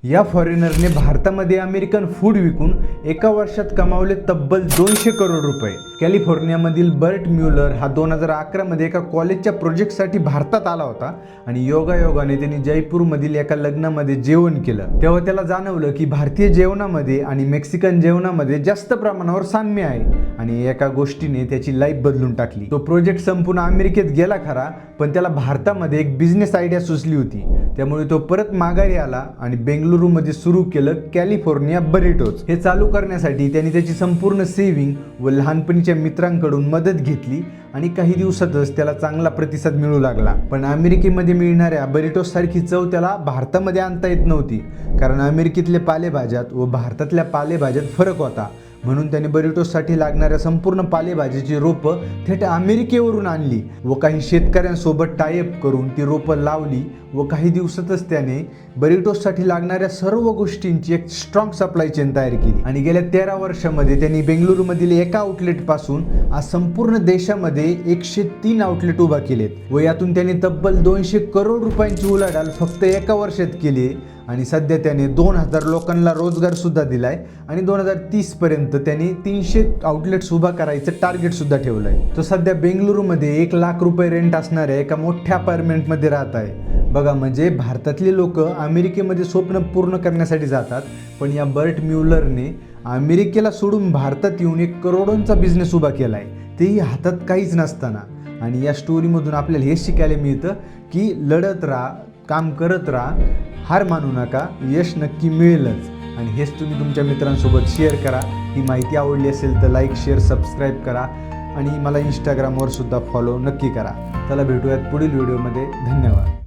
या फॉरेनरने भारतामध्ये American food विकून एका वर्षात कमावले तब्बल 200 करोड रुपये। कॅलिफोर्नियामधील बर्ट म्युलर हा 2011 मध्ये एका कॉलेजच्या प्रोजेक्टसाठी भारतात आला होता आणि योगायोगाने त्यांनी जयपूरमधील एका लग्नामध्ये जेवण केलं। तेव्हा त्याला जाणवलं की भारतीय जेवणामध्ये आणि मेक्सिकन जेवणामध्ये जास्त प्रमाणावर साम्य आहे आणि एका गोष्टीने त्याची लाईफ बदलून टाकली। तो प्रोजेक्ट संपूर्ण अमेरिकेत गेला खरा, पण त्याला भारतामध्ये एक बिझनेस आयडिया सुचली होती। त्यामुळे तो परत माघारी आला आणि बेंगलुरूमध्ये सुरू केलं कॅलिफोर्निया बरिटोज। हे चालू करण्यासाठी त्यांनी त्याची संपूर्ण सेव्हिंग व लहानपणीच्या मित्रांकडून मदत घेतली आणि काही दिवसातच त्याला चांगला प्रतिसाद मिळू लागला। पण अमेरिकेमध्ये मिळणाऱ्या बरिटोज सारखी चव त्याला भारतामध्ये आणता येत नव्हती, कारण अमेरिकेतल्या पालेभाज्यात व भारतातल्या पालेभाज्यात फरक होता। म्हणून त्याने बरिटोजसाठी लागणाऱ्या संपूर्ण पालेभाजीची रोपं थेट अमेरिकेवरून आणली व काही शेतकऱ्यांसोबत टायअप करून ती रोपं लावली व काही दिवसातच त्याने बरिटोजसाठी लागणाऱ्या सर्व गोष्टींची एक स्ट्रॉंग सप्लाय चेन तयार केली। आणि गेल्या 13 वर्षांमध्ये त्यांनी बेंगलुरूमधील एका आउटलेटपासून आज संपूर्ण देशामध्ये 103 आउटलेट उभा केलेत व यातून त्यांनी तब्बल 200 करोड रुपयांची उलाढाल फक्त एका वर्षात केली आणि सध्या त्याने 2000 लोकांना रोजगार सुद्धा दिलाय आणि 2030 पर्यंत त्याने 300 आउटलेट्स उभा करायचं टार्गेट सुद्धा ठेवलंय। तो सध्या बेंगलुरूमध्ये 1 लाख रुपये रेंट असणाऱ्या एका मोठ्या अपार्टमेंटमध्ये राहत आहे। बघा, म्हणजे भारतातले लोक अमेरिकेमध्ये स्वप्न पूर्ण करण्यासाठी जातात, पण या बर्ट म्युलरने अमेरिकेला सोडून भारतात येऊन 1 करोडोंचा बिझनेस उभा केलाय, तेही हातात काहीच नसताना। आणि या स्टोरीमधून आपल्याला हे शिकायला मिळतं की लढत राहा, काम करत राहा, हार मानू नका, यश नक्की मिळेलच। आणि हेच तुम्ही तुमच्या मित्रांसोबत शेअर करा। ही माहिती आवडली असेल तर लाईक, शेअर, सबस्क्राईब करा आणि मला इंस्टाग्रामवर सुद्धा फॉलो नक्की करा। चला भेटूयात पुढील व्हिडिओमध्ये। धन्यवाद।